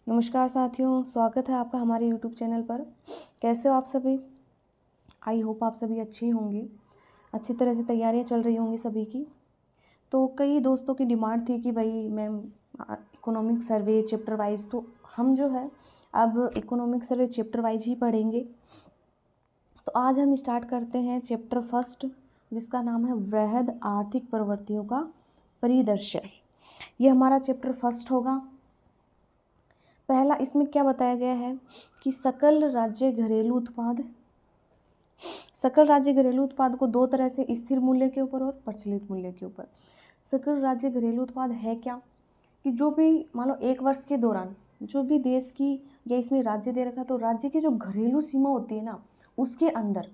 नमस्कार साथियों, स्वागत है आपका हमारे यूट्यूब चैनल पर। कैसे हो आप सभी? आई होप आप सभी अच्छे ही होंगे। अच्छी तरह से तैयारियां चल रही होंगी सभी की। तो कई दोस्तों की डिमांड थी कि भाई ma'am economic survey chapter wise, तो हम जो है अब इकोनॉमिक सर्वे चैप्टर वाइज ही पढ़ेंगे। तो आज हम स्टार्ट करते हैं चैप्टर फर्स्ट, जिसका नाम है वृहद आर्थिक प्रवृत्तियों का परिदृश्य। ये हमारा चैप्टर फर्स्ट होगा। पहला इसमें क्या बताया गया है कि सकल राज्य घरेलू उत्पाद को दो तरह से, स्थिर मूल्य के ऊपर और प्रचलित मूल्य के ऊपर। सकल राज्य घरेलू उत्पाद है क्या कि जो भी मान लो एक वर्ष के दौरान जो भी देश की या इसमें राज्य दे रखा, तो राज्य की जो घरेलू सीमा होती है ना, उसके अंदर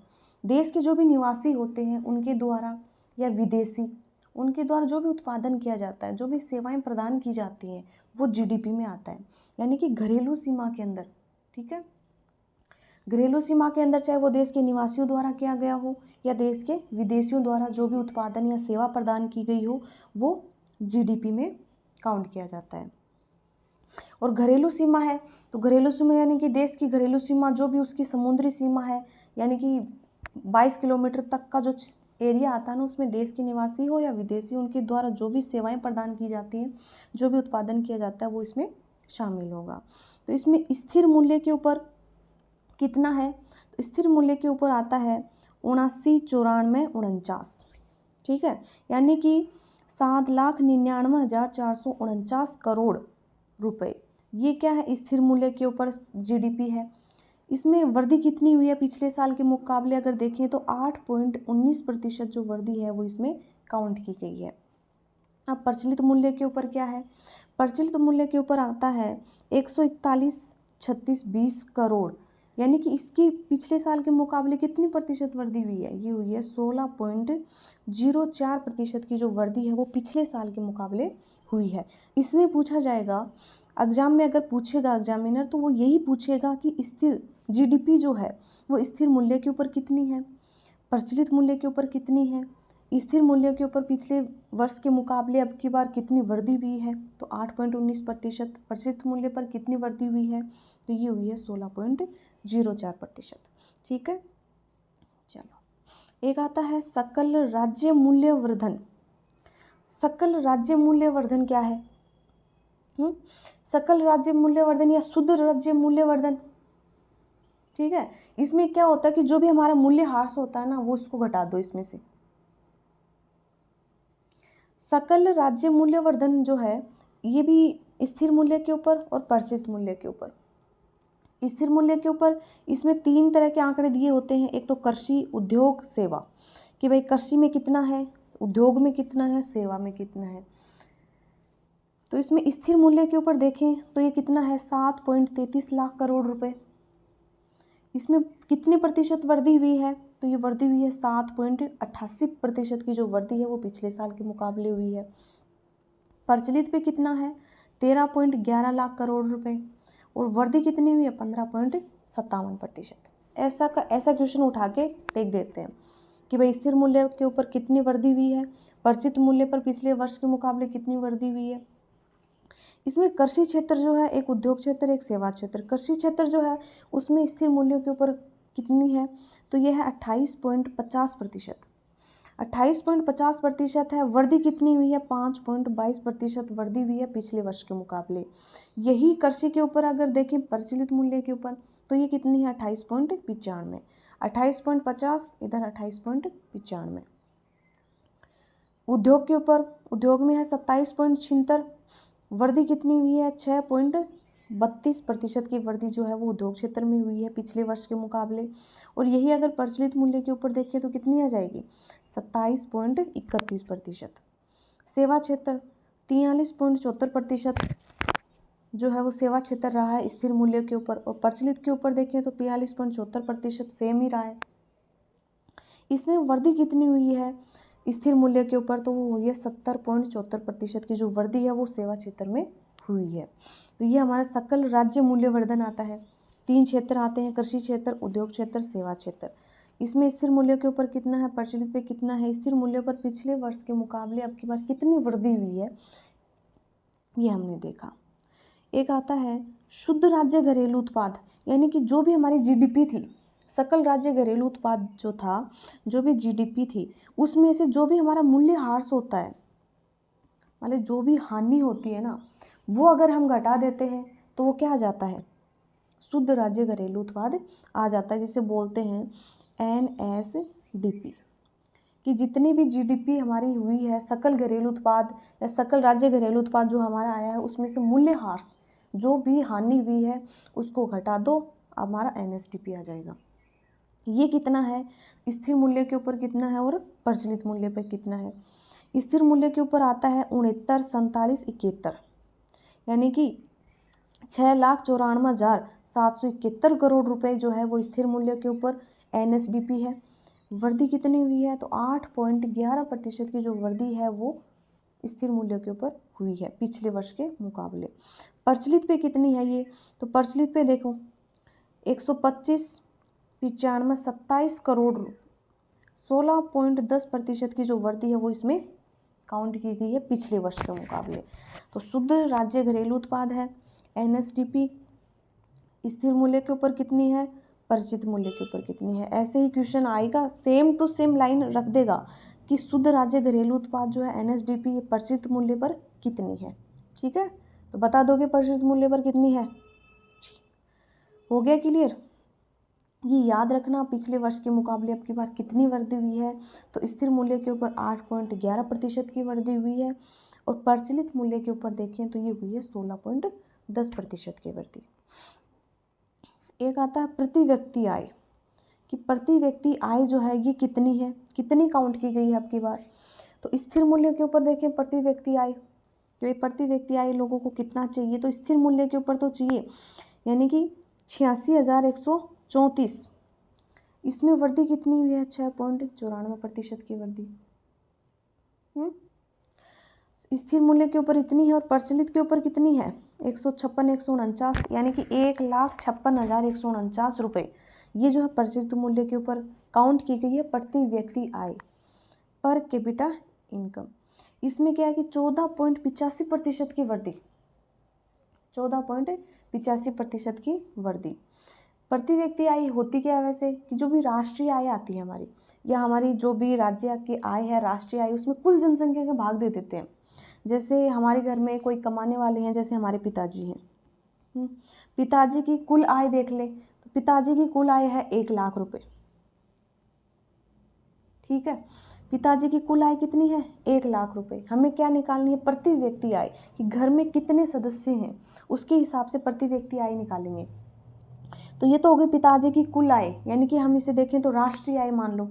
देश के जो भी निवासी होते हैं उनके द्वारा या विदेशी उनके द्वारा जो भी उत्पादन किया जाता है, जो भी सेवाएं प्रदान की जाती हैं, वो जीडीपी में आता है, यानी कि घरेलू सीमा के अंदर। ठीक है, घरेलू सीमा के अंदर चाहे वो देश के निवासियों द्वारा किया गया हो या देश के विदेशियों द्वारा जो भी उत्पादन या सेवा प्रदान की गई हो, वो जीडीपी में काउंट किया जाता है। और घरेलू सीमा है तो घरेलू सीमा यानी कि देश की घरेलू सीमा जो भी उसकी समुद्री सीमा है, यानी कि 22 किलोमीटर तक का जो एरिया आता है ना, उसमें देश के निवासी हो या विदेशी, उनके द्वारा जो भी सेवाएं प्रदान की जाती हैं, जो भी उत्पादन किया जाता है, वो इसमें शामिल होगा। तो इसमें स्थिर मूल्य के ऊपर कितना है, तो स्थिर मूल्य के ऊपर आता है 79, 94, 49। ठीक है, यानी कि 7,99,449 करोड़ रुपए। ये क्या है, स्थिर मूल्य के ऊपर जीडीपी है। इसमें वृद्धि कितनी हुई है पिछले साल के मुकाबले अगर देखें तो 8.19% जो वृद्धि है वो इसमें काउंट की गई है। अब प्रचलित मूल्य के ऊपर क्या है, प्रचलित मूल्य के ऊपर आता है 141,36,20 करोड़, यानी कि इसकी पिछले साल के मुकाबले कितनी प्रतिशत वृद्धि हुई है, ये हुई है 16.04% की जो वृद्धि है वो पिछले साल के मुकाबले हुई है। इसमें पूछा जाएगा एग्जाम में, अगर पूछेगा एग्जामिनर तो वो यही पूछेगा कि स्थिर जीडीपी जो है वो स्थिर मूल्य के ऊपर कितनी है, प्रचलित मूल्य के ऊपर कितनी है, स्थिर मूल्य के ऊपर पिछले वर्ष के मुकाबले अब की बार कितनी वृद्धि हुई है, तो 8.19%। प्रचलित मूल्य पर कितनी वृद्धि हुई है, तो ये हुई है 16.04%। ठीक है, चलो एक आता है सकल राज्य मूल्य वर्धन। सकल राज्य मूल्य वर्धन क्या है? सकल राज्य मूल्य वर्धन या शुद्ध राज्य मूल्य वर्धन। ठीक है, इसमें क्या होता है कि जो भी हमारा मूल्य ह्रास होता है ना, वो उसको घटा दो इसमें से। सकल राज्य मूल्य वर्धन जो है ये भी स्थिर मूल्य के ऊपर और प्रचलित मूल्य के ऊपर। स्थिर मूल्य के ऊपर इसमें 3 तरह के आंकड़े दिए होते हैं। एक तो कृषि, उद्योग, सेवा, कि भाई कृषि में कितना है, उद्योग में कितना है, सेवा में कितना है। तो इसमें स्थिर मूल्य के ऊपर देखें तो ये कितना है, 7.33 लाख करोड़ रुपए। इसमें कितनी प्रतिशत वृद्धि हुई है, तो ये वृद्धि हुई है 7.88% की जो वृद्धि है वो पिछले साल के मुकाबले हुई है। प्रचलित पे कितना है, 13.11 लाख करोड़ रुपए, और वृद्धि कितनी हुई है, 15.57%। ऐसा क्वेश्चन उठा के देख देते हैं कि भाई स्थिर मूल्य के ऊपर कितनी वृद्धि हुई है, प्रचलित मूल्य पर पिछले वर्ष के मुकाबले कितनी वृद्धि हुई है। इसमें कृषि क्षेत्र जो है, एक उद्योग क्षेत्र, एक सेवा क्षेत्र। कृषि क्षेत्र जो है उसमें स्थिर मूल्यों के ऊपर कितनी है, तो यह है 28.50%। 28.50% है। वृद्धि कितनी हुई है, 5.22% वृद्धि हुई है पिछले वर्ष के मुकाबले। यही कृषि के ऊपर अगर देखें प्रचलित मूल्य के ऊपर, तो ये कितनी है, 28.95। 28.50 इधर 28.95। उद्योग के ऊपर, उद्योग में है 27.76। वृद्धि कितनी हुई है, 6.32% की वृद्धि जो है वो उद्योग क्षेत्र में हुई है पिछले वर्ष के मुकाबले। और यही अगर प्रचलित मूल्य के ऊपर देखें तो कितनी आ जाएगी, 27.31%। सेवा क्षेत्र 43.74% जो है वो सेवा क्षेत्र रहा है स्थिर मूल्य के ऊपर, और प्रचलित के ऊपर देखें तो 43.74% सेम ही रहा है। इसमें वृद्धि कितनी हुई है स्थिर मूल्य के ऊपर, तो वो हुई है 70.74% की जो वृद्धि है वो सेवा क्षेत्र में हुई है। तो ये हमारा सकल राज्य मूल्य वर्धन आता है। 3 क्षेत्र आते हैं, कृषि क्षेत्र, उद्योग क्षेत्र, सेवा क्षेत्र। इसमें स्थिर मूल्य के ऊपर कितना है, प्रचलित पे कितना है, स्थिर मूल्य पर पिछले वर्ष के मुकाबले अब की बार कितनी वृद्धि हुई है, ये हमने देखा। एक आता है शुद्ध राज्य घरेलू उत्पाद, यानी कि जो भी हमारी जीडीपी थी, सकल राज्य घरेलू उत्पाद जो था, जो भी जीडीपी थी, उसमें से जो भी हमारा मूल्य ह्रास होता है, मतलब जो भी हानि होती है ना, वो अगर हम घटा देते हैं तो वो क्या आ जाता है, शुद्ध राज्य घरेलू उत्पाद आ जाता है, जिसे बोलते हैं एनएसडीपी। कि जितनी भी जीडीपी हमारी हुई है, सकल घरेलू उत्पाद या सकल राज्य घरेलू उत्पाद जो हमारा आया है, उसमें से मूल्यह्रास जो भी हानि हुई है उसको घटा दो, हमारा एनएसडीपी आ जाएगा। ये कितना है, स्थिर मूल्य के ऊपर कितना है और प्रचलित मूल्य पर कितना है। स्थिर मूल्य के ऊपर आता है 69, 47, 71, यानी कि 6,94,771 करोड़ रुपए जो है वो स्थिर मूल्य के ऊपर एनएसडीपी है। वृद्धि कितनी हुई है, तो 8.11% की जो वृद्धि है वो स्थिर मूल्य के ऊपर हुई है पिछले वर्ष के मुकाबले। प्रचलित पे कितनी है ये, तो प्रचलित पे देखो 125, 95, 27 करोड़, 16.10% की जो वृद्धि है वो इसमें काउंट की गई है पिछले वर्ष के मुकाबले। तो शुद्ध राज्य घरेलू उत्पाद है, एनएसडीपी स्थिर मूल्य के ऊपर कितनी है, परिचित मूल्य के ऊपर कितनी है। ऐसे ही क्वेश्चन आएगा, सेम टू सेम लाइन रख देगा कि शुद्ध राज्य घरेलू उत्पाद जो है एनएसडीपी परिचित मूल्य पर कितनी है। ठीक है, तो बता दोगे परिचित मूल्य पर कितनी है। हो गया क्लियर। ये याद रखना पिछले वर्ष के मुकाबले अब की बार कितनी वृद्धि हुई है, तो स्थिर मूल्य के ऊपर 8.11% की वृद्धि हुई है, और प्रचलित मूल्य के ऊपर देखें तो ये हुई है 16.10% की वृद्धि। एक आता है प्रति व्यक्ति आय, कि प्रति व्यक्ति आय जो है ये कितनी है, कितनी काउंट की गई है अब की बार। तो स्थिर मूल्य के ऊपर देखें प्रति व्यक्ति आय, तो ये प्रति व्यक्ति आय लोगों को कितना चाहिए, तो स्थिर मूल्य के ऊपर तो चाहिए, यानी कि 86,134। इसमें वृद्धि कितनी हुई है, 6.94% की वृद्धि। स्थिर मूल्य के ऊपर इतनी है, और प्रचलित के ऊपर कितनी है, 156,149, यानी कि 1,56,149 रुपये। ये जो है प्रचलित मूल्य के ऊपर काउंट की गई है प्रति व्यक्ति आय, पर कैपिटा इनकम। इसमें क्या है कि 14.85% की वृद्धि, 14.85% की वृद्धि। प्रति व्यक्ति आय होती क्या है वैसे, कि जो भी राष्ट्रीय आय आती है हमारी, या हमारी जो भी राज्य की आय है राष्ट्रीय आय, उसमें कुल जनसंख्या का भाग दे देते हैं। जैसे हमारे घर में कोई कमाने वाले हैं, जैसे हमारे पिताजी हैं, पिताजी की कुल आय देख ले, तो पिताजी की कुल आय है 1,00,000 रुपये। ठीक है, पिताजी की कुल आय कितनी है, 1,00,000 रुपये। हमें क्या निकालनी है, प्रति व्यक्ति आय, कि घर में कितने सदस्य हैं उसके हिसाब से प्रति व्यक्ति आय निकालेंगे। तो ये तो हो गई पिताजी की कुल आय, यानी कि हम इसे देखें तो राष्ट्रीय आय मान लो।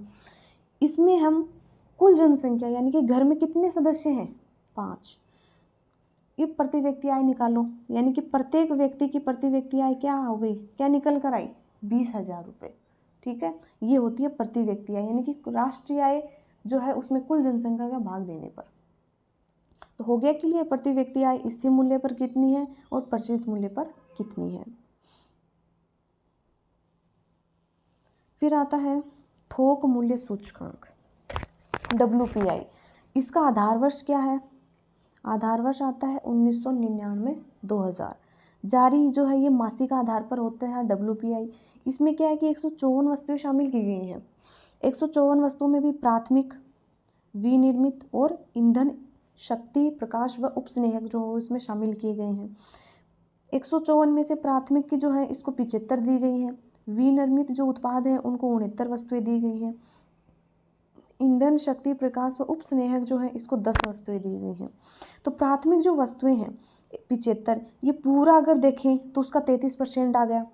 इसमें हम कुल जनसंख्या, यानी कि घर में कितने सदस्य हैं, 5, ये प्रति व्यक्ति आय निकालो, यानी कि प्रत्येक व्यक्ति की प्रति व्यक्ति आय क्या हो गई, क्या निकल कर आई, 20,000 रुपये। ठीक है, ये होती है प्रति व्यक्ति आय, यानी कि राष्ट्रीय आय जो है उसमें कुल जनसंख्या का भाग देने पर। तो हो गया क्लियर, प्रति व्यक्ति आय स्थिर मूल्य पर कितनी है और प्रचलित मूल्य पर कितनी है। फिर आता है थोक मूल्य सूचकांक, WPI। इसका आधार वर्ष क्या है, आधार वर्ष आता है 1999, 2000। जारी जो है ये मासिक आधार पर होता है WPI। इसमें क्या है कि 154 वस्तुएं शामिल की गई हैं। 154 वस्तुओं में भी प्राथमिक, विनिर्मित और ईंधन, शक्ति, प्रकाश व उपस्नेहक जो इसमें शामिल किए गए हैं। 154 में से प्राथमिक की जो है इसको 75 दी गई हैं, विनिर्मित जो उत्पाद हैं उनको 69 वस्तुएं दी गई हैं, ईंधन, शक्ति, प्रकाश व उपस्नेहक जो है इसको 10 वस्तुएं दी गई हैं। तो प्राथमिक जो वस्तुएं हैं 75, ये पूरा अगर देखें तो उसका 33% आ गया,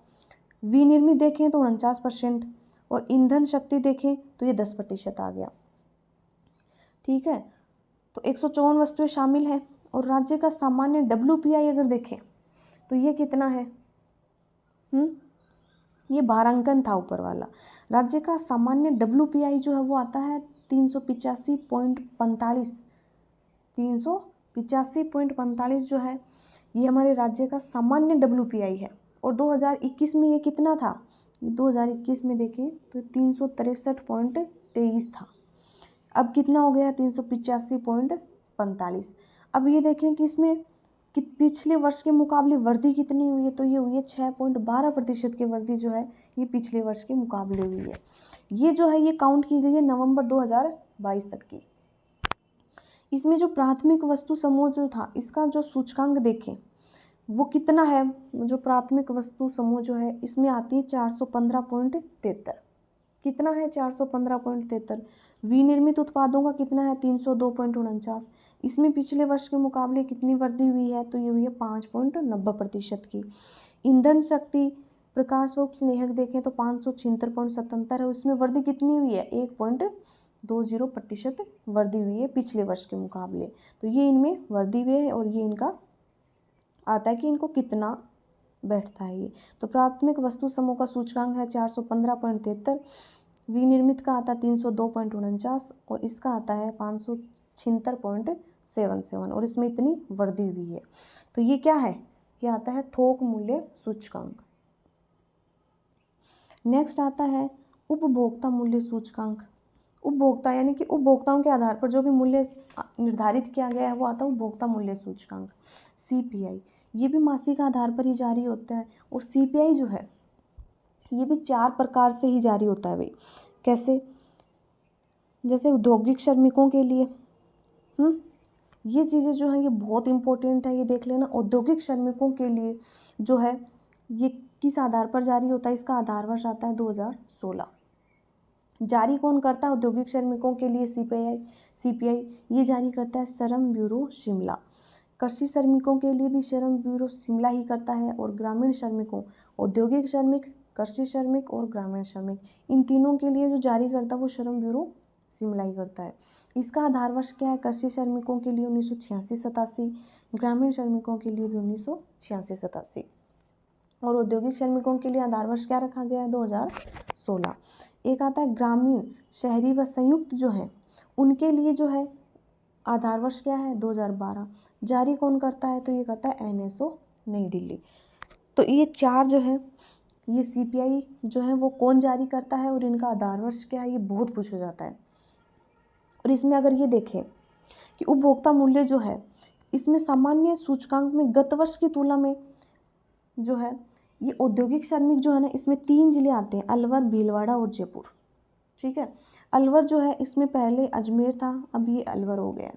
विनिर्मित देखें तो 49%, और ईंधन शक्ति देखें तो ये 10% आ गया। ठीक है, तो 154 वस्तुएं शामिल हैं। और राज्य का सामान्य WPI अगर देखें तो ये कितना है, ये 12 अंकन था ऊपर वाला। राज्य का सामान्य WPI जो है वो आता है 385.45, 385.45 जो है ये हमारे राज्य का सामान्य WPI है। और 2021 में ये कितना था, ये 2021 में देखें तो 363.23 था, अब कितना हो गया 385.45। अब ये देखें कि इसमें कि पिछले वर्ष के मुकाबले वृद्धि कितनी हुई है, तो ये हुई है 6.12% की वृद्धि जो है ये पिछले वर्ष के मुकाबले हुई है। ये जो है ये काउंट की गई है नवंबर 2022 तक की। इसमें जो प्राथमिक वस्तु समूह जो था इसका जो सूचकांक देखें वो कितना है, जो प्राथमिक वस्तु समूह जो है इसमें आती है 415.73। कितना है 415.73। विनिर्मित उत्पादों का कितना है 302.49। इसमें पिछले वर्ष के मुकाबले कितनी वृद्धि हुई है, तो ये हुई है 5.90% की। ईंधन शक्ति प्रकाश व स्नेहक देखें तो 576.77 है, उसमें वृद्धि कितनी हुई है 1.20% वृद्धि हुई है पिछले वर्ष के मुकाबले। तो ये इनमें वृद्धि हुई है और ये इनका आता है कि इनको कितना बैठता है ये। तो प्राथमिक वस्तु समूह का सूचकांक है 415.73, विनिर्मित का आता है 302.49 और इसका आता है 576.77 और इसमें इतनी वृद्धि हुई है। तो ये क्या है, ये आता है थोक मूल्य सूचकांक। नेक्स्ट आता है उपभोक्ता मूल्य सूचकांक। उपभोक्ता यानी कि उपभोक्ताओं के आधार पर जो भी मूल्य निर्धारित किया गया है वो आता है उपभोक्ता मूल्य सूचकांक CPI। ये भी मासिक आधार पर ही जारी होता है और CPI जो है ये भी 4 प्रकार से ही जारी होता है भाई। कैसे, जैसे औद्योगिक श्रमिकों के लिए ये चीज़ें जो हैं ये बहुत इंपॉर्टेंट है, ये देख लेना। औद्योगिक श्रमिकों के लिए जो है ये किस आधार पर जारी होता है, इसका आधार वर्ष आता है 2016। जारी कौन करता है औद्योगिक श्रमिकों के लिए CPI ये जारी करता है श्रम ब्यूरो शिमला। कृषि श्रमिकों के लिए भी श्रम ब्यूरो शिमला ही करता है और ग्रामीण श्रमिकों, औद्योगिक श्रमिक, कृषि श्रमिक और ग्रामीण श्रमिक, इन तीनों के लिए जो जारी करता है वो श्रम ब्यूरो शिमला ही करता है। इसका आधार वर्ष क्या है, कृषि श्रमिकों के लिए 1986-87, ग्रामीण श्रमिकों के लिए भी 1986-87 और औद्योगिक श्रमिकों के लिए आधार वर्ष क्या रखा गया है 2016। एक आता है ग्रामीण, शहरी व संयुक्त जो है उनके लिए जो है आधार वर्ष क्या है 2012। जारी कौन करता है, तो ये करता है NSO नई दिल्ली। तो ये 4 जो है ये CPI जो है वो कौन जारी करता है और इनका आधार वर्ष क्या है, ये बहुत पूछा जाता है। और इसमें अगर ये देखें कि उपभोक्ता मूल्य जो है इसमें सामान्य सूचकांक में गत वर्ष की तुलना में जो है ये औद्योगिक श्रमिक जो है ना इसमें 3 जिले आते हैं, अलवर, भीलवाड़ा और जयपुर। ठीक है, अलवर जो है इसमें पहले अजमेर था, अब ये अलवर हो गया।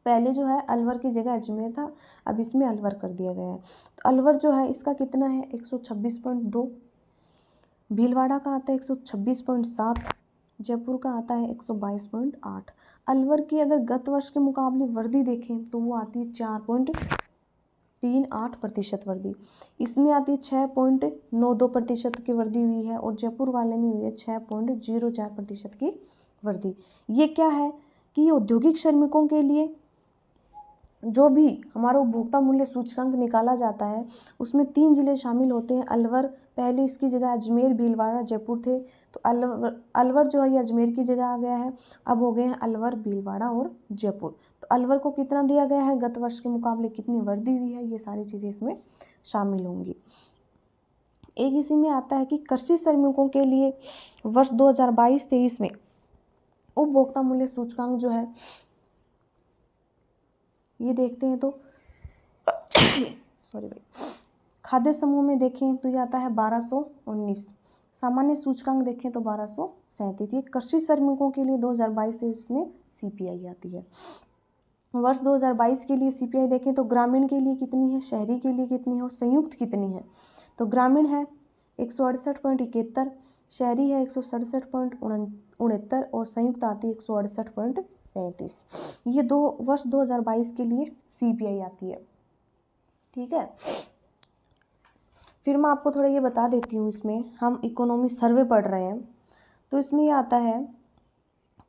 पहले जो है अलवर की जगह अजमेर था, अब इसमें अलवर कर दिया गया है। तो अलवर जो है इसका कितना है 126.2, भीलवाड़ा का आता है 126.7, जयपुर का आता है 122.8। अलवर की अगर गत वर्ष के मुकाबले वृद्धि देखें तो वो आती है 4.38% वृद्धि। इसमें आती है 6.92% की वृद्धि हुई है और जयपुर वाले में हुई है 6.04% की वृद्धि। ये क्या है कि औद्योगिक श्रमिकों के लिए जो भी हमारा उपभोक्ता मूल्य सूचकांक निकाला जाता है उसमें 3 जिले शामिल होते हैं। अलवर पहले इसकी जगह अजमेर, भीलवाड़ा, जयपुर थे, तो अलवर जो है ये अजमेर की जगह आ गया है। अब हो गए हैं अलवर, भीलवाड़ा और जयपुर। तो अलवर को कितना दिया गया है, गत वर्ष के मुकाबले कितनी वृद्धि हुई है, ये सारी चीज़ें इसमें शामिल होंगी। एक इसी में आता है कि कृषि श्रमिकों के लिए वर्ष 2022-23 में उपभोक्ता मूल्य सूचकांक जो है ये देखते हैं तो सॉरी भाई, खाद्य समूह में देखें तो ये आता है 1219, सामान्य सूचकांक देखें तो 1237। ये कृषि श्रमिकों के लिए 2022-23 में CPI आती है। वर्ष 2022 के लिए CPI देखें तो ग्रामीण के लिए कितनी है, शहरी के लिए कितनी है और संयुक्त कितनी है। तो ग्रामीण है 168.71, शहरी है 167.69 और संयुक्त आती है 168.35। ये वर्ष 2022 के लिए CPI आती है। ठीक है, फिर मैं आपको थोड़ा ये बता देती हूँ, इसमें हम इकोनॉमी सर्वे पढ़ रहे हैं तो इसमें ये आता है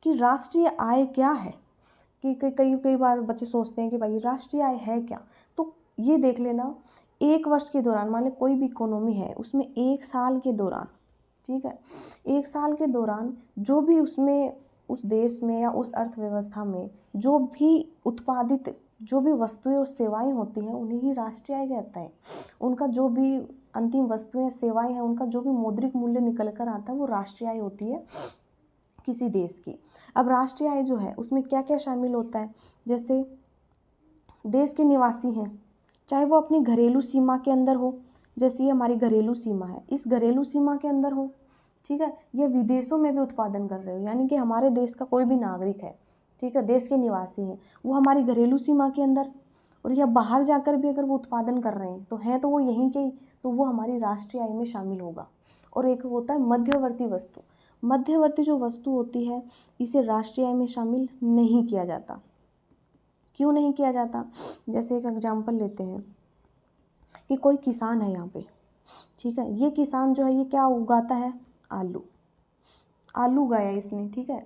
कि राष्ट्रीय आय क्या है। कि कई बार बच्चे सोचते हैं कि भाई राष्ट्रीय आय है क्या, तो ये देख लेना एक वर्ष के दौरान, मान लो कोई भी इकोनॉमी है उसमें एक साल के दौरान, ठीक है, एक साल के दौरान जो भी उसमें उस देश में या उस अर्थव्यवस्था में जो भी उत्पादित जो भी वस्तुएं और सेवाएं होती हैं उन्हें ही राष्ट्रीय आय कहता है। उनका जो भी अंतिम वस्तुएं सेवाएं हैं उनका जो भी मौद्रिक मूल्य निकल कर आता है वो राष्ट्रीय आय होती है किसी देश की। अब राष्ट्रीय आय जो है उसमें क्या क्या शामिल होता है, जैसे देश के निवासी हैं, चाहे वो अपनी घरेलू सीमा के अंदर हो, जैसे ये हमारी घरेलू सीमा है, इस घरेलू सीमा के अंदर हो, ठीक है, या विदेशों में भी उत्पादन कर रहे हो, यानी कि हमारे देश का कोई भी नागरिक है, ठीक है, देश के निवासी हैं, वो हमारी घरेलू सीमा के अंदर और या बाहर जाकर भी अगर वो उत्पादन कर रहे हैं तो हैं तो वो यहीं के, तो वो हमारी राष्ट्रीय आय में शामिल होगा। और एक होता है मध्यवर्ती वस्तु, मध्यवर्ती जो वस्तु होती है इसे राष्ट्रीय आय में शामिल नहीं किया जाता। क्यों नहीं किया जाता? जैसे एक एग्जाम्पल लेते हैं कि कोई किसान है यहाँ पे, ठीक है, ये किसान जो है ये क्या उगाता है? आलू, आलू उगाया इसने, ठीक है,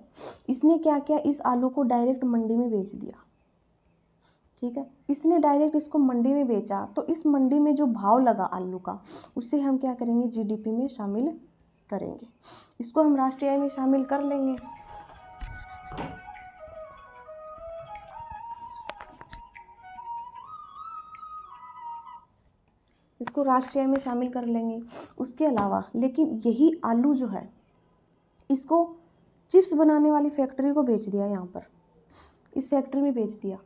इसने क्या किया, इस आलू को डायरेक्ट मंडी में बेच दिया, ठीक है, इसने डायरेक्ट इसको मंडी में बेचा, तो इस मंडी में जो भाव लगा आलू का उससे हम क्या करेंगे? जीडीपी में शामिल करेंगे, इसको हम राष्ट्रीय आय में शामिल कर लेंगे। इसको राष्ट्रीय आय में शामिल कर लेंगे। उसके अलावा लेकिन यही आलू जो है इसको चिप्स बनाने वाली फैक्ट्री को बेच दिया, यहाँ पर इस फैक्ट्री में बेच दिया,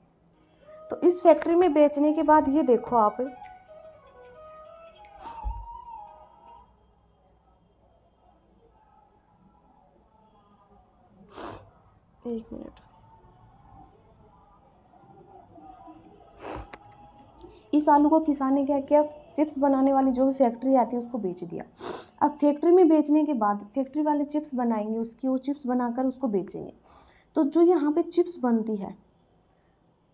तो इस फैक्ट्री में बेचने के बाद ये देखो आप, एक मिनट, इस आलू को किसान ने क्या किया? चिप्स बनाने वाली जो भी फैक्ट्री आती है उसको बेच दिया। अब फैक्ट्री में बेचने के बाद फैक्ट्री वाले चिप्स बनाएंगे, उसकी वो चिप्स बनाकर उसको बेचेंगे, तो जो यहाँ पे चिप्स बनती है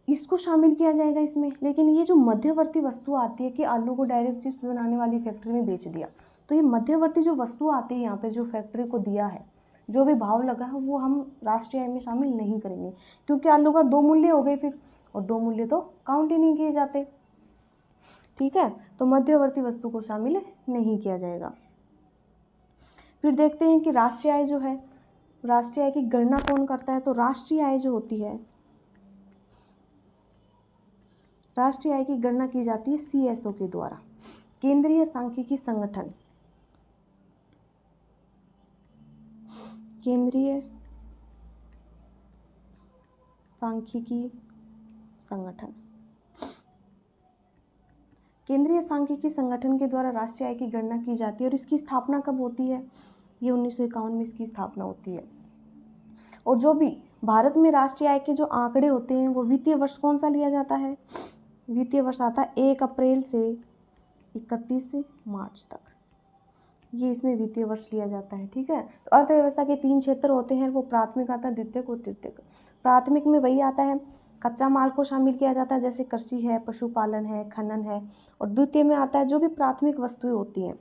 इसको शामिल किया जाएगा इसमें। लेकिन ये जो मध्यवर्ती वस्तु आती है कि आलू को डायरेक्ट चिप्स बनाने वाली फैक्ट्री में बेच दिया, तो ये मध्यवर्ती जो वस्तु आती है यहाँ पे जो फैक्ट्री को दिया है, जो भी भाव लगा है वो हम राष्ट्रीय आय में शामिल नहीं करेंगे, क्योंकि आलू का दो मूल्य हो गए फिर, और दो मूल्य तो काउंट ही नहीं किए जाते, ठीक है, तो मध्यवर्ती वस्तु को शामिल नहीं किया जाएगा। फिर देखते हैं कि राष्ट्रीय आय जो है, राष्ट्रीय आय की गणना कौन करता है? तो राष्ट्रीय आय जो होती है, राष्ट्रीय आय की गणना की जाती है सीएसओ के द्वारा, केंद्रीय सांख्यिकी संगठन, केंद्रीय सांख्यिकी संगठन, केंद्रीय सांख्यिकी संगठन के द्वारा राष्ट्रीय आय की गणना की जाती है। और इसकी स्थापना कब होती है? ये 1951 में इसकी स्थापना होती है। और जो भी भारत में राष्ट्रीय आय के जो आंकड़े होते हैं वो वित्तीय वर्ष कौन सा लिया जाता है? वित्तीय वर्ष आता है 1 अप्रैल से 31 मार्च तक, ये इसमें वित्तीय वर्ष लिया जाता है, ठीक है। तो अर्थव्यवस्था के 3 क्षेत्र होते हैं, वो प्राथमिक आता है, द्वितीयक और तृतीयक। प्राथमिक में वही आता है, कच्चा माल को शामिल किया जाता है, जैसे कृषि है, पशुपालन है, खनन है। और द्वितीय में आता है जो भी प्राथमिक वस्तुएं होती हैं,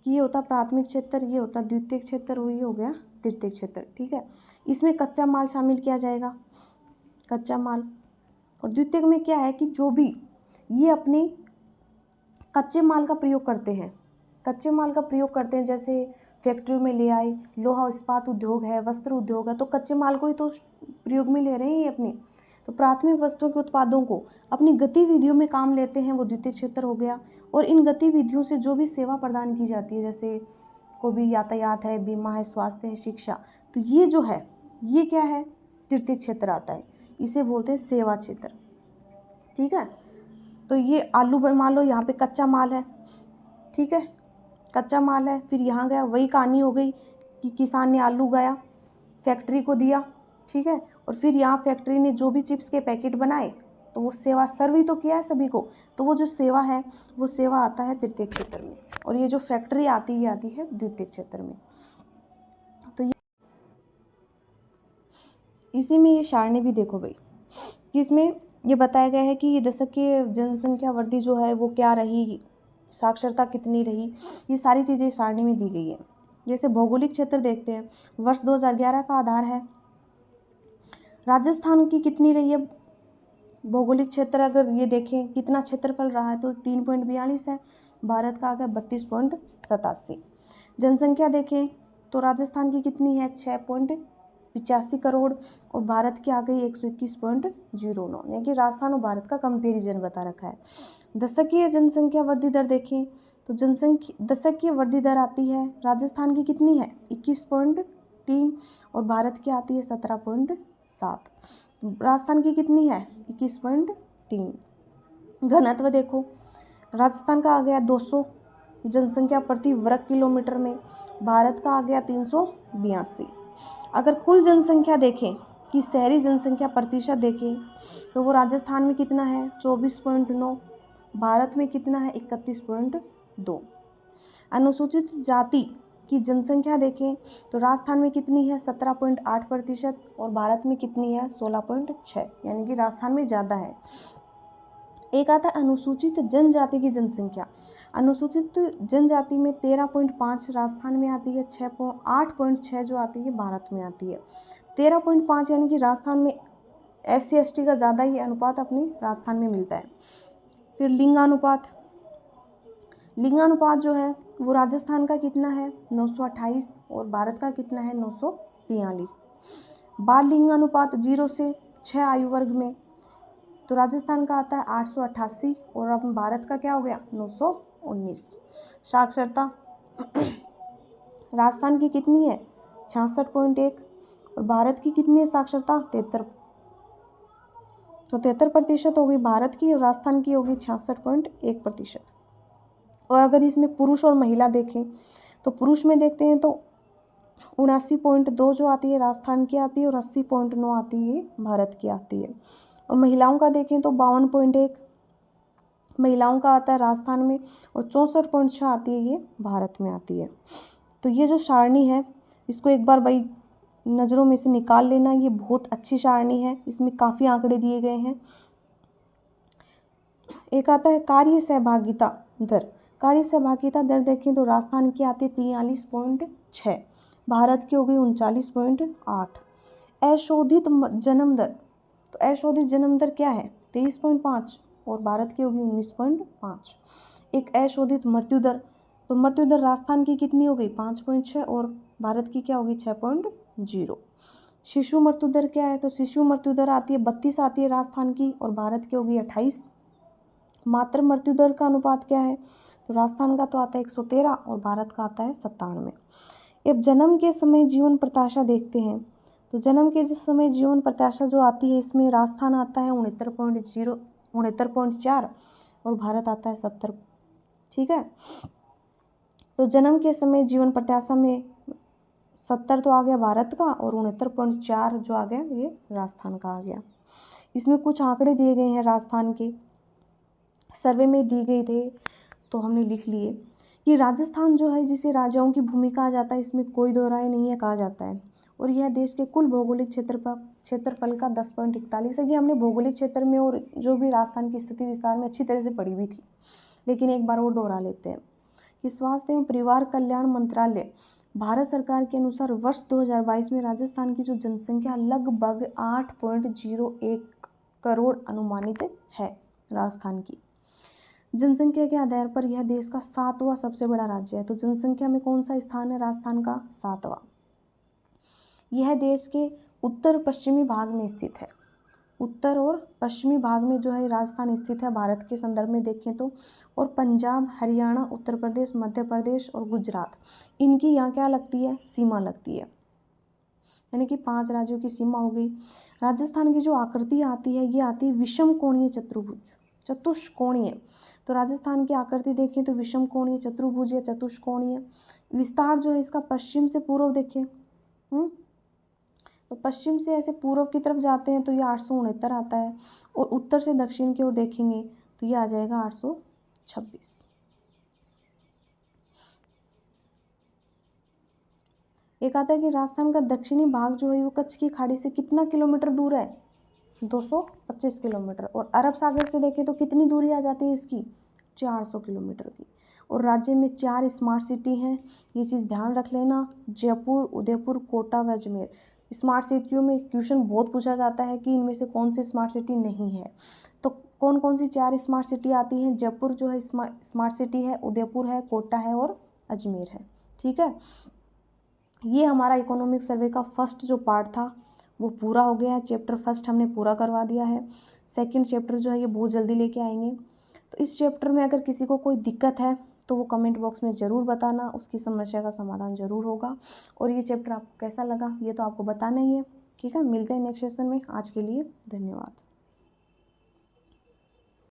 ये होता प्राथमिक क्षेत्र, ये होता द्वितीयक क्षेत्र, और ये हो गया तृतीयक क्षेत्र, ठीक है। इसमें कच्चा माल शामिल किया जाएगा, कच्चा माल। और द्वितीयक में क्या है कि जो भी ये अपने कच्चे माल का प्रयोग करते हैं, कच्चे माल का प्रयोग करते हैं, जैसे फैक्ट्री में ले आए, लोहा इस्पात उद्योग है, वस्त्र उद्योग है, तो कच्चे माल को ही तो प्रयोग में ले रहे हैं ये अपने। तो प्राथमिक वस्तुओं के उत्पादों को अपनी गतिविधियों में काम लेते हैं, वो द्वितीय क्षेत्र हो गया। और इन गतिविधियों से जो भी सेवा प्रदान की जाती है, जैसे कोई भी यातायात है, बीमा है, स्वास्थ्य है, शिक्षा, तो ये जो है ये क्या है? तृतीय क्षेत्र आता है, इसे बोलते हैं सेवा क्षेत्र, ठीक है। तो ये आलू मान लो यहाँ पे कच्चा माल है, ठीक है, कच्चा माल है, फिर यहाँ गया, वही कहानी हो गई कि किसान ने आलू उगाया, फैक्ट्री को दिया, ठीक है, और फिर यहाँ फैक्ट्री ने जो भी चिप्स के पैकेट बनाए, तो वो सेवा सर्व ही तो किया है सभी को, तो वो जो सेवा है वो सेवा आता है तृतीय क्षेत्र में, और ये जो फैक्ट्री आती है द्वितीय क्षेत्र में। तो इसी में ये सारणी भी देखो भाई कि इसमें ये बताया गया है कि ये दशक की जनसंख्या वृद्धि जो है वो क्या रही, साक्षरता कितनी रही, ये सारी चीज़ें सारणी में दी गई है। जैसे भौगोलिक क्षेत्र देखते हैं, वर्ष 2011 का आधार है, राजस्थान की कितनी रही है भौगोलिक क्षेत्र, अगर ये देखें कितना क्षेत्रफल रहा है तो 3.42 है, भारत का आ गया 32.87। जनसंख्या देखें तो राजस्थान की कितनी है 6.85 करोड़, और भारत की आ गई 121.09, यानी कि राजस्थान और भारत का कंपेरिजन बता रखा है। दशकीय जनसंख्या वृद्धि दर देखें तो दशकीय वृद्धि दर आती है, राजस्थान की कितनी है 21.3, और भारत की आती है 17.7। 7। राजस्थान की कितनी है 21.3। घनत्व देखो, राजस्थान का आ गया 200 जनसंख्या प्रति वर्ग किलोमीटर में, भारत का आ गया 382। अगर कुल जनसंख्या देखें कि शहरी जनसंख्या प्रतिशत देखें तो वो राजस्थान में कितना है 24.9, भारत में कितना है 31.2। अनुसूचित जाति की जनसंख्या देखें तो राजस्थान में कितनी है 17.8% और भारत में कितनी है 16.6, यानी कि राजस्थान में ज़्यादा है। एक आता है अनुसूचित जनजाति की जनसंख्या। अनुसूचित जनजाति में 13.5 राजस्थान में आती है, 8.6 जो आती है भारत में आती है। 13.5 यानी कि राजस्थान में SC/ST का ज़्यादा ही अनुपात अपने राजस्थान में मिलता है। फिर लिंगानुपात, लिंगानुपात जो है वो राजस्थान का कितना है 928 और भारत का कितना है 943। बाल लिंगानुपात 0 से 6 आयु वर्ग में तो राजस्थान का आता है 888 और अब भारत का क्या हो गया 919। साक्षरता राजस्थान की कितनी है 66.1 और भारत की कितनी है साक्षरता 73, तो 73% होगी भारत की और राजस्थान की होगी 66.1%। और अगर इसमें पुरुष और महिला देखें तो पुरुष में देखते हैं तो 79.2 जो आती है राजस्थान की आती है और 80.9 आती है भारत की आती है। और महिलाओं का देखें तो 52.1 महिलाओं का आता है राजस्थान में और 64.6 आती है ये भारत में आती है। तो ये जो सारणी है इसको एक बार भाई नज़रों में से निकाल लेना, ये बहुत अच्छी सारणी है, इसमें काफ़ी आंकड़े दिए गए हैं। एक आता है कार्य सहभागिता दर। कार्य सहभागिता दर देखें तो राजस्थान की आती है 43.6, भारत की हो गई 39.8। अशोधित जन्म दर, तो अशोधित जन्म दर क्या है 23.5 और भारत की होगी 19.5। एक अशोधित मृत्यु दर, तो मृत्यु दर राजस्थान की कितनी हो गई 5.6 और भारत की क्या होगी 6.0। शिशु मृत्यु दर क्या है, तो शिशु मृत्यु दर आती है 32 आती है राजस्थान की और भारत की होगी 28। मातृ मृत्यु दर का अनुपात क्या है, तो राजस्थान का तो आता है 113 और भारत का आता है 97। अब जन्म के समय जीवन प्रत्याशा देखते हैं तो जन्म के जिस समय जीवन प्रत्याशा जो आती है इसमें राजस्थान आता है 69.4 और भारत आता है 70। ठीक है, तो जन्म के समय जीवन प्रत्याशा में 70 तो आ गया भारत का और 69.4 जो आ गया ये राजस्थान का आ गया। इसमें कुछ आंकड़े दिए गए हैं राजस्थान के, सर्वे में दी गई थे तो हमने लिख लिए कि राजस्थान जो है जिसे राजाओं की भूमि कहा जाता है, इसमें कोई दो राय नहीं है, कहा जाता है। और यह देश के कुल भौगोलिक क्षेत्रफल का 10.41 है। ये हमने भौगोलिक क्षेत्र में और जो भी राजस्थान की स्थिति विस्तार में अच्छी तरह से पढ़ी हुई थी, लेकिन एक बार और दोहरा लेते हैं कि स्वास्थ्य एवं परिवार कल्याण मंत्रालय भारत सरकार के अनुसार वर्ष 2022 में राजस्थान की जो जनसंख्या लगभग 8.01 करोड़ अनुमानित है। राजस्थान की जनसंख्या के आधार पर यह देश का 7वां सबसे बड़ा राज्य है। तो जनसंख्या में कौन सा स्थान है राजस्थान का 7वां। यह देश के उत्तर पश्चिमी भाग में स्थित है। उत्तर और पश्चिमी भाग में जो है राजस्थान स्थित है भारत के संदर्भ में देखें तो। और पंजाब, हरियाणा, उत्तर प्रदेश, मध्य प्रदेश और गुजरात, इनकी यहाँ क्या लगती है सीमा लगती है, यानी कि 5 राज्यों की सीमा हो गई। राजस्थान की जो आकृति आती है ये आती है विषम कोणीय चतुर्भुज, चतुष्कोणीय। तो राजस्थान की आकृति देखें तो विषम कोणीय, चतुर्भुज या चतुष्कोणीय। विस्तार जो है इसका पश्चिम से पूर्व देखें, तो पश्चिम से ऐसे पूर्व की तरफ जाते हैं तो ये 869 आता है और उत्तर से दक्षिण की ओर देखेंगे तो ये आ जाएगा 826। एक आता है कि राजस्थान का दक्षिणी भाग जो है वो कच्छ की खाड़ी से कितना किलोमीटर दूर है 225 किलोमीटर। और अरब सागर से देखें तो कितनी दूरी आ जाती है इसकी 400 किलोमीटर की। और राज्य में 4 स्मार्ट सिटी हैं, ये चीज़ ध्यान रख लेना, जयपुर, उदयपुर, कोटा व अजमेर। स्मार्ट सिटियों में क्वेश्चन बहुत पूछा जाता है कि इनमें से कौन सी स्मार्ट सिटी नहीं है। तो कौन कौन सी 4 स्मार्ट सिटी आती हैं, जयपुर जो है स्मार्ट सिटी है, उदयपुर है, कोटा है और अजमेर है। ठीक है, ये हमारा इकोनॉमिक सर्वे का फर्स्ट जो पार्ट था वो पूरा हो गया है। चैप्टर फर्स्ट हमने पूरा करवा दिया है। सेकंड चैप्टर जो है ये बहुत जल्दी लेके आएंगे। तो इस चैप्टर में अगर किसी को कोई दिक्कत है तो वो कमेंट बॉक्स में ज़रूर बताना, उसकी समस्या का समाधान ज़रूर होगा। और ये चैप्टर आपको कैसा लगा ये तो आपको बताना ही है। ठीक है, मिलते हैं नेक्स्ट सेशन में। आज के लिए धन्यवाद।